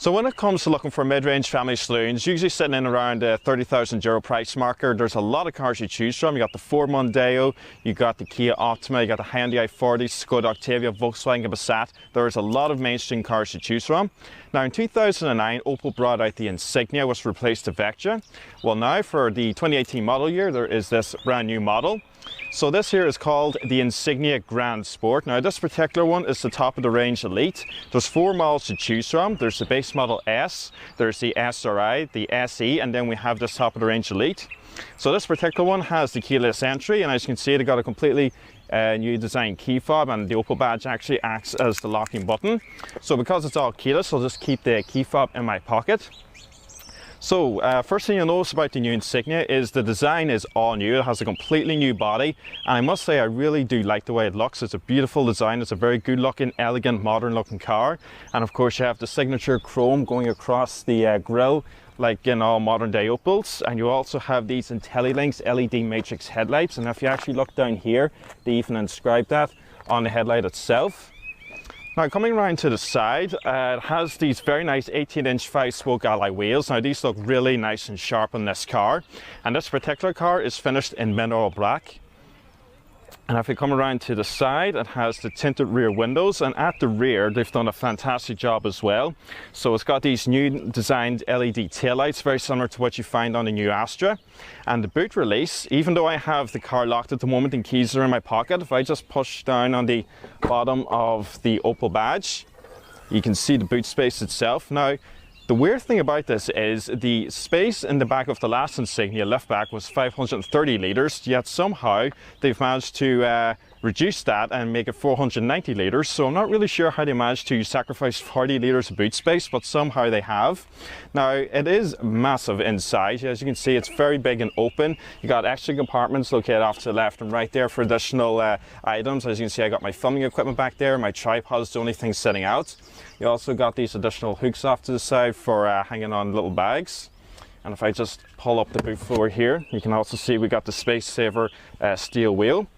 So when it comes to looking for mid-range family saloons, usually sitting in around the €30,000 price marker, there's a lot of cars you choose from. You got the Ford Mondeo, you got the Kia Optima, you got the Hyundai i40, Skoda Octavia, Volkswagen Passat. There's a lot of mainstream cars to choose from. Now in 2009, Opel brought out the Insignia, which replaced the Vectra. Well now for the 2018 model year, there is this brand new model. So this here is called the Insignia Grand Sport. Now this particular one is the top of the range Elite. There's 4 models to choose from. There's the base model S, there's the SRI, the SE, and then we have this top of the range Elite. So this particular one has the keyless entry, and as you can see, they got a completely new design key fob, and the Opel badge actually acts as the locking button. So because it's all keyless, I'll just keep the key fob in my pocket. So first thing you'll notice about the new Insignia is the design is all new. It has a completely new body, and I must say I really do like the way it looks. It's a beautiful design. It's a very good looking, elegant, modern looking car. And of course you have the signature chrome going across the grille like in all modern day Opels, and you also have these IntelliLinks LED matrix headlights, and if you actually look down here, they even inscribed that on the headlight itself. Now coming around to the side, it has these very nice 18-inch 5-spoke alloy wheels. Now these look really nice and sharp on this car, and this particular car is finished in mineral black. And if we come around to the side, it has the tinted rear windows, and at the rear they've done a fantastic job as well. So it's got these new designed LED taillights, very similar to what you find on the new Astra. And the boot release, even though I have the car locked at the moment and keys are in my pocket, if I just push down on the bottom of the Opel badge, you can see the boot space itself. Now the weird thing about this is the space in the back of the last Insignia liftback was 530 litres, yet somehow they've managed to reduce that and make it 490 litres. So I'm not really sure how they managed to sacrifice 40 litres of boot space, but somehow they have. Now it is massive inside. As you can see, it's very big and open. You got extra compartments located off to the left and right there for additional items. As you can see, I got my filming equipment back there. My tripod is the only thing sitting out. You also got these additional hooks off to the side for hanging on little bags. And if I just pull up the boot floor here, you can also see we got the Space Saver steel wheel.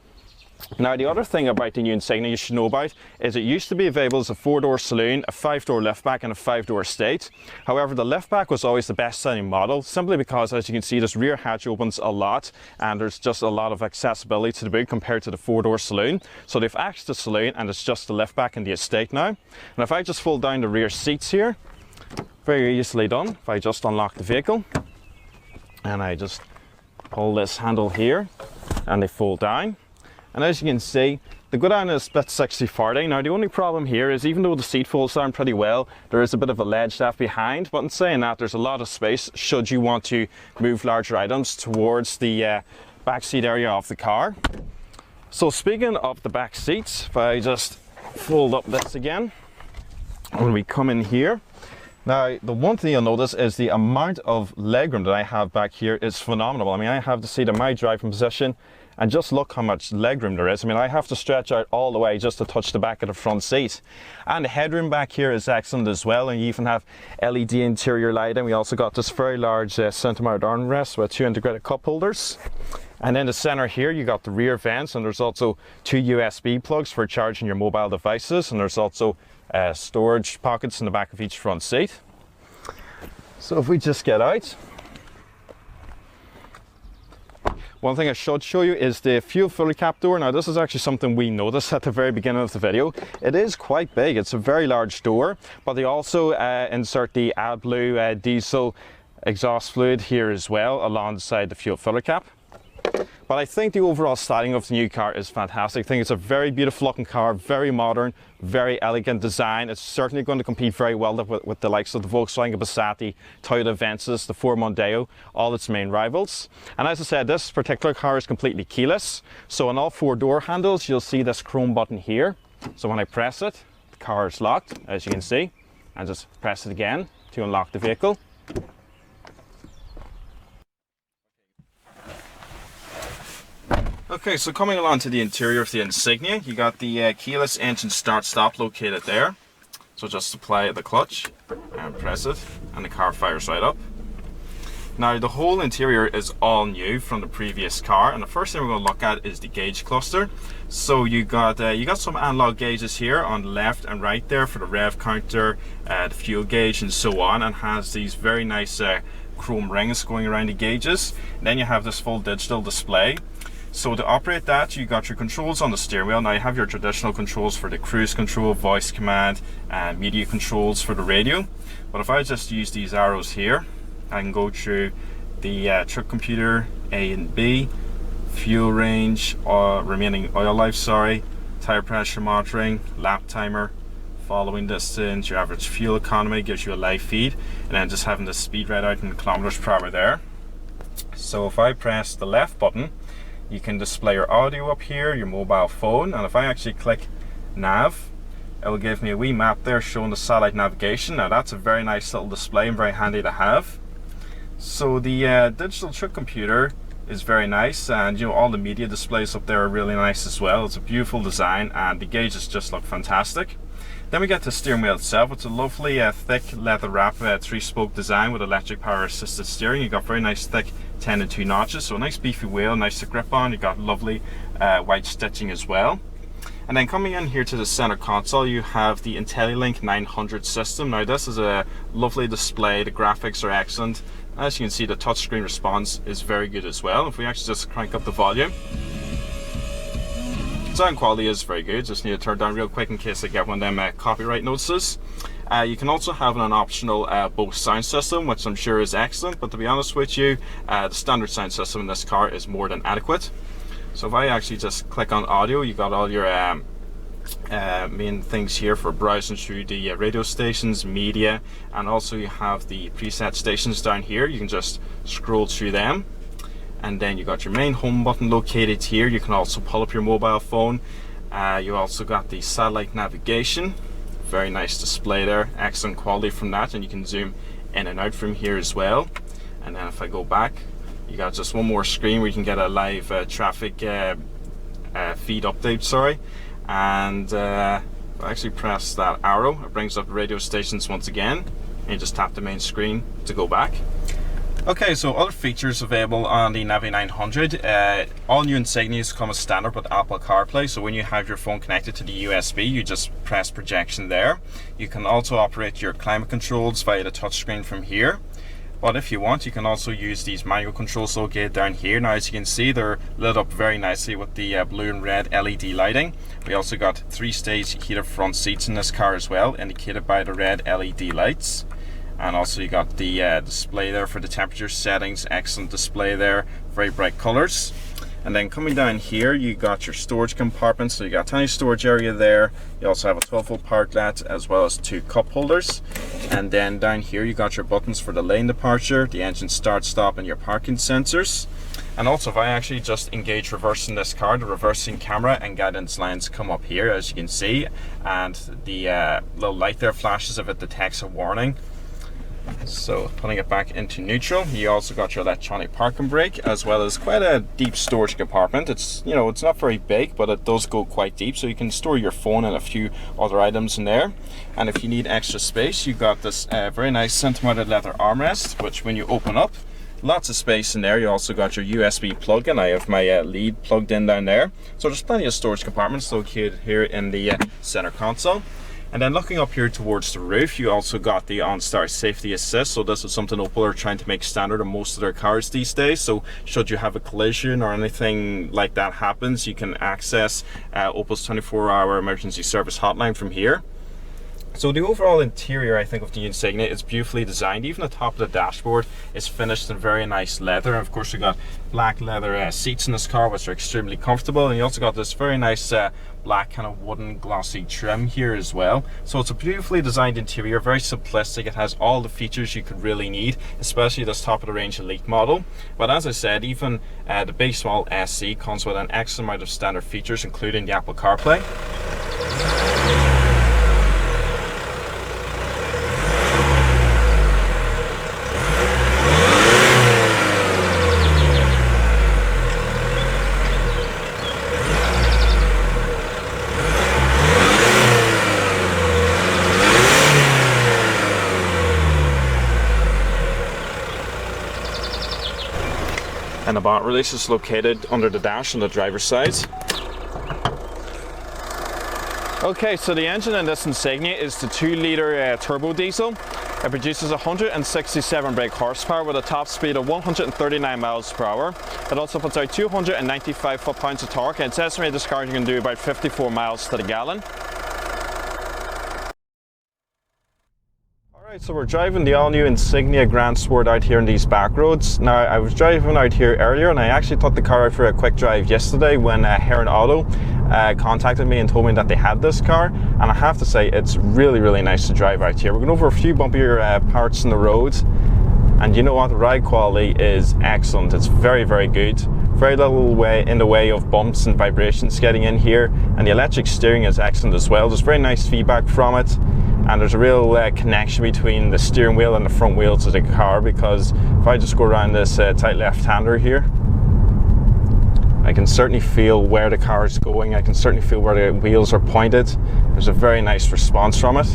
Now the other thing about the new Insignia you should know about is it used to be available as a 4-door saloon, a 5-door liftback and a 5-door estate. However, the liftback was always the best selling model, simply because, as you can see, this rear hatch opens a lot and there's just a lot of accessibility to the boot compared to the 4-door saloon. So they've axed the saloon and it's just the liftback and the estate now. And if I just fold down the rear seats here, very easily done. If I just unlock the vehicle and I just pull this handle here and they fold down. And as you can see, they go down in a split 60/40. Now the only problem here is, even though the seat folds down pretty well, there is a bit of a ledge left behind. But in saying that, there's a lot of space should you want to move larger items towards the back seat area of the car. So speaking of the back seats, if I just fold up this again, when we come in here, now the one thing you'll notice is the amount of legroom that I have back here is phenomenal. I mean, I have the seat in my driving position, and just look how much legroom there is. I mean, I have to stretch out all the way just to touch the back of the front seat. And the headroom back here is excellent as well, and you even have LED interior lighting. We also got this very large centre-mount armrest with 2 integrated cup holders. And in the centre here, you got the rear vents, and there's also 2 USB plugs for charging your mobile devices, and there's also storage pockets in the back of each front seat. So if we just get out, one thing I should show you is the fuel filler cap door. Now this is actually something we noticed at the very beginning of the video. It is quite big, it's a very large door, but they also insert the AdBlue diesel exhaust fluid here as well alongside the fuel filler cap. But I think the overall styling of the new car is fantastic. I think it's a very beautiful looking car, very modern, very elegant design. It's certainly going to compete very well with the likes of the Volkswagen Passat, the Toyota Ventus, the Ford Mondeo, all its main rivals. And as I said, this particular car is completely keyless. So on all 4 door handles, you'll see this chrome button here. So when I press it, the car is locked, as you can see. And just press it again to unlock the vehicle. Okay, so coming along to the interior of the Insignia, you got the keyless engine start-stop located there. So just apply the clutch and press it, and the car fires right up. Now the whole interior is all new from the previous car, and the first thing we're going to look at is the gauge cluster. So you got some analog gauges here on the left and right there for the rev counter, the fuel gauge and so on, and has these very nice chrome rings going around the gauges. And then you have this full digital display. So to operate that, you got your controls on the steering wheel. Now you have your traditional controls for the cruise control, voice command, and media controls for the radio. But if I just use these arrows here, I can go through the trip computer, A and B, fuel range, remaining oil life, tire pressure monitoring, lap timer, following distance, your average fuel economy, gives you a live feed, and then just having the speed read out in kilometers per hour there. So if I press the left button, you can display your audio up here, your mobile phone, and if I actually click nav, it will give me a wee map there showing the satellite navigation. Now that's a very nice little display and very handy to have. So the digital trip computer is very nice, and you know, all the media displays up there are really nice as well. It's a beautiful design, and the gauges just look fantastic. Then we get the steering wheel itself. It's a lovely thick leather wrap 3-spoke design with electric power assisted steering. You got very nice thick 10 and 2 notches, so a nice beefy wheel, nice to grip on. You got lovely white stitching as well. And then coming in here to the center console, you have the IntelliLink 900 system. Now this is a lovely display, the graphics are excellent. As you can see, the touchscreen response is very good as well. If we actually just crank up the volume, sound quality is very good. Just need to turn down real quick in case I get one of them copyright notices. You can also have an optional Bose sound system, which I'm sure is excellent, but to be honest with you, the standard sound system in this car is more than adequate. So if I actually just click on audio, you got all your main things here for browsing through the radio stations, media, and also you have the preset stations down here. You can just scroll through them. And then you got your main home button located here. You can also pull up your mobile phone. You also got the satellite navigation. Very nice display there, excellent quality from that, and you can zoom in and out from here as well. And then if I go back, you got just one more screen where you can get a live traffic feed update, and if I actually press that arrow, it brings up the radio stations once again, and you just tap the main screen to go back. Okay, so other features available on the Navi 900. All new Insignias come as standard with Apple CarPlay, so when you have your phone connected to the USB, you just press projection there. You can also operate your climate controls via the touchscreen from here. But if you want, you can also use these manual controls located down here. Now, as you can see, they're lit up very nicely with the blue and red LED lighting. We also got 3-stage heated front seats in this car as well, indicated by the red LED lights. And also you got the display there for the temperature settings, excellent display there, very bright colors. And then coming down here, you got your storage compartment, so you got a tiny storage area there. You also have a 12-volt power outlet as well as 2 cup holders. And then down here you got your buttons for the lane departure, the engine start stop, and your parking sensors. And also if I actually just engage reverse in this car, the reversing camera and guidance lines come up here, as you can see, and the little light there flashes if it detects a warning. So putting it back into neutral, you also got your electronic parking brake, as well as quite a deep storage compartment. It's, you know, it's not very big, but it does go quite deep, so you can store your phone and a few other items in there. And if you need extra space, you got this very nice center-mounted leather armrest, which when you open up, lots of space in there. You also got your USB plug, and I have my lead plugged in down there. So there's plenty of storage compartments located here in the center console. And then looking up here towards the roof, you also got the OnStar Safety Assist. So this is something Opel are trying to make standard on most of their cars these days. So should you have a collision or anything like that happens, you can access Opel's 24-hour emergency service hotline from here. So the overall interior, I think, of the Insignia is beautifully designed. Even the top of the dashboard is finished in very nice leather. And of course, you got black leather seats in this car, which are extremely comfortable. And you also got this very nice black kind of wooden glossy trim here as well. So it's a beautifully designed interior, very simplistic. It has all the features you could really need, especially this top of the range Elite model. But as I said, even the base model SC comes with an excellent amount of standard features, including the Apple CarPlay. And the bot release is located under the dash on the driver's side. Okay, so the engine in this Insignia is the 2-litre turbo diesel. It produces 167 brake horsepower with a top speed of 139 miles per hour. It also puts out 295 foot-pounds of torque, and it's estimated this car can do about 54 miles to the gallon. Alright, so we're driving the all-new Insignia Grand Sport out here in these back roads. Now, I was driving out here earlier, and I actually took the car out for a quick drive yesterday when Heron Auto contacted me and told me that they had this car, and I have to say it's really nice to drive out here. We're going over a few bumpier parts in the road, and you know what, the ride quality is excellent. It's very good. Very little in the way of bumps and vibrations getting in here, and the electric steering is excellent as well. There's very nice feedback from it, and there's a real connection between the steering wheel and the front wheels of the car, because if I just go around this tight left-hander here, I can certainly feel where the car is going. I can certainly feel where the wheels are pointed. There's a very nice response from it,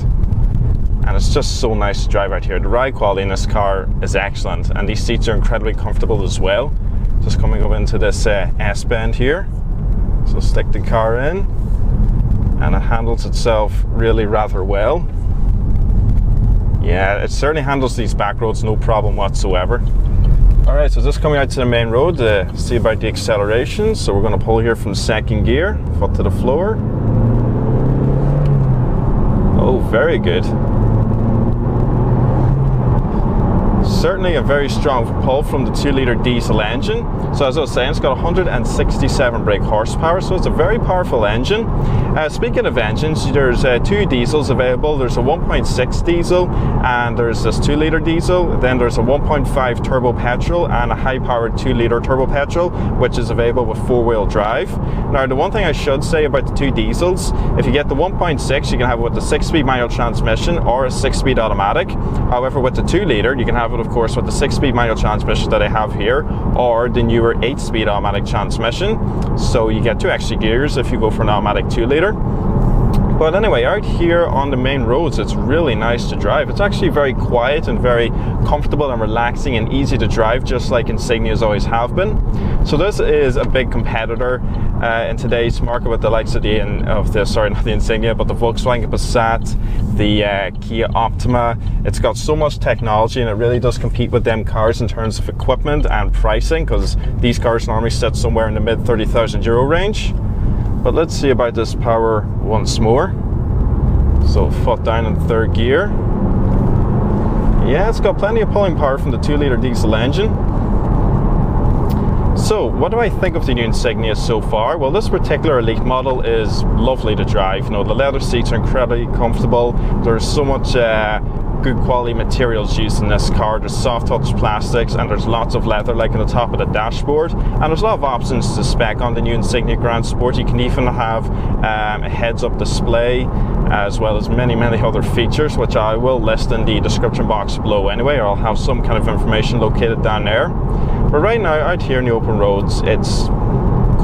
and it's just so nice to drive out here. The ride quality in this car is excellent, and these seats are incredibly comfortable as well. Just coming up into this S-bend here, so stick the car in, and it handles itself really rather well. Yeah, it certainly handles these back roads no problem whatsoever. Alright, so just coming out to the main road to see about the acceleration. So we're going to pull here from second gear, foot to the floor. Oh, very good. Certainly a very strong pull from the 2-litre diesel engine. So as I was saying, it's got 167 brake horsepower, so it's a very powerful engine. Speaking of engines, there's 2 diesels available. There's a 1.6 diesel, and there's this 2-litre diesel. Then there's a 1.5 turbo petrol and a high-powered 2-litre turbo petrol, which is available with 4-wheel drive. Now, the one thing I should say about the 2 diesels, if you get the 1.6, you can have it with the 6-speed manual transmission or a 6-speed automatic. However, with the 2-litre, you can have it, of course, with the 6-speed manual transmission that I have here, or the newer 8-speed automatic transmission. So you get 2 extra gears if you go for an automatic 2-litre. But anyway, out here on the main roads, it's really nice to drive. It's actually very quiet and very comfortable and relaxing and easy to drive, just like Insignias always have been. So this is a big competitor in today's market with the likes of not the Insignia, but the Volkswagen Passat, the Kia Optima. It's got so much technology, and it really does compete with them cars in terms of equipment and pricing, because these cars normally sit somewhere in the mid €30,000 range. But let's see about this power once more. So foot down in third gear. Yeah, it's got plenty of pulling power from the 2-litre diesel engine. So what do I think of the new Insignia so far? Well, this particular Elite model is lovely to drive. You know, the leather seats are incredibly comfortable. There's so much good quality materials used in this car. There's soft touch plastics, and there's lots of leather like on the top of the dashboard, and there's a lot of options to spec on the new Insignia Grand Sport. You can even have a heads-up display, as well as many other features, which I will list in the description box below anyway, or I'll have some kind of information located down there. But right now, out here in the open roads, it's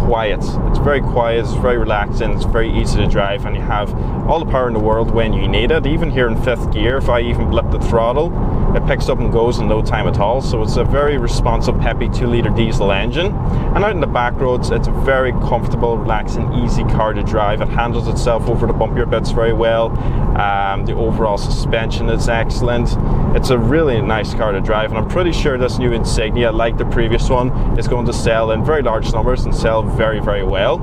quiet. It's very quiet, it's very relaxing, it's very easy to drive, and you have all the power in the world when you need it. Even here in 5th gear, if I even blip the throttle, it picks up and goes in no time at all. So it's a very responsive, peppy 2-litre diesel engine. And out in the back roads, it's a very comfortable, relaxing, easy car to drive. It handles itself over the bumpier bits very well. The overall suspension is excellent. It's a really nice car to drive, and I'm pretty sure this new Insignia, like the previous one, is going to sell in very large numbers and sell very well.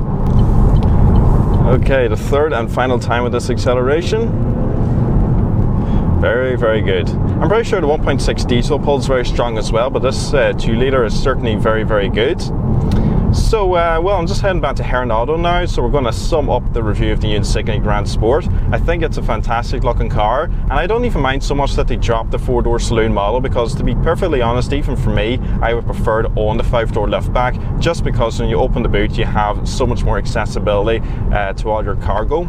Okay, the third and final time with this acceleration. Very good. I'm pretty sure the 1.6 diesel pulls very strong as well, but this 2-litre is certainly very good. So, well, I'm just heading back to Heron Auto now, so we're going to sum up the review of the new Insignia Grand Sport. I think it's a fantastic looking car, and I don't even mind so much that they dropped the 4-door saloon model, because to be perfectly honest, even for me, I would prefer to own the 5-door liftback, just because when you open the boot, you have so much more accessibility to all your cargo.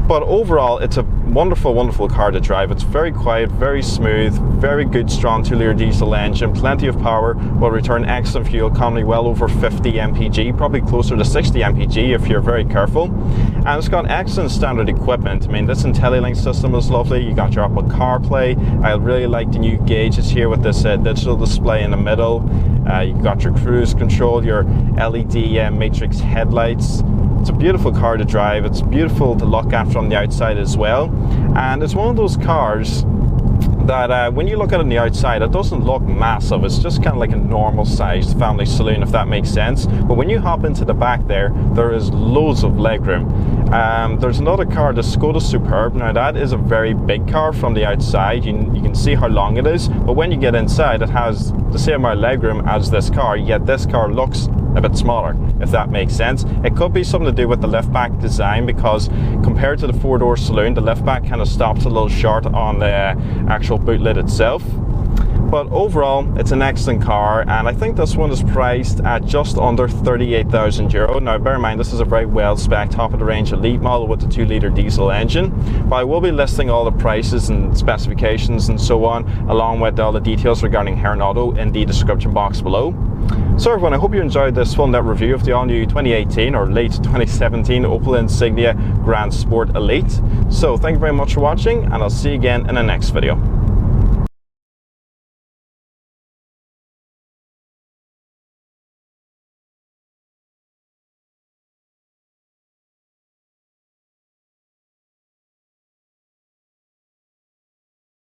But overall, it's a wonderful, wonderful car to drive. It's very quiet, very smooth, very good, strong 2-litre diesel engine, plenty of power, will return excellent fuel economy, well over 50 mpg, probably closer to 60 mpg if you're very careful. And it's got excellent standard equipment. I mean, this IntelliLink system is lovely. You got your Apple CarPlay. I really like the new gauges here with this digital display in the middle. You've got your cruise control, your LED matrix headlights. It's a beautiful car to drive. It's beautiful to look at from the outside as well. And it's one of those cars that when you look at it on the outside, it doesn't look massive. It's just kind of like a normal sized family saloon, if that makes sense. But when you hop into the back there is loads of legroom. There's another car, the Skoda Superb. Now that is a very big car from the outside. You can see how long it is, but when you get inside, it has the same amount of legroom as this car, yet this car looks a bit smaller, if that makes sense. It could be something to do with the liftback design, because compared to the 4-door saloon, the liftback kind of stops a little short on the actual boot lid itself. But overall, it's an excellent car, and I think this one is priced at just under €38,000. Now bear in mind, this is a very well-spec'd top-of-the-range elite model with the 2-litre diesel engine, but I will be listing all the prices and specifications and so on, along with all the details regarding Heron Auto in the description box below. So everyone, I hope you enjoyed this full-in review of the all-new 2018 or late 2017 Opel Insignia Grand Sport Elite. So thank you very much for watching, and I'll see you again in the next video.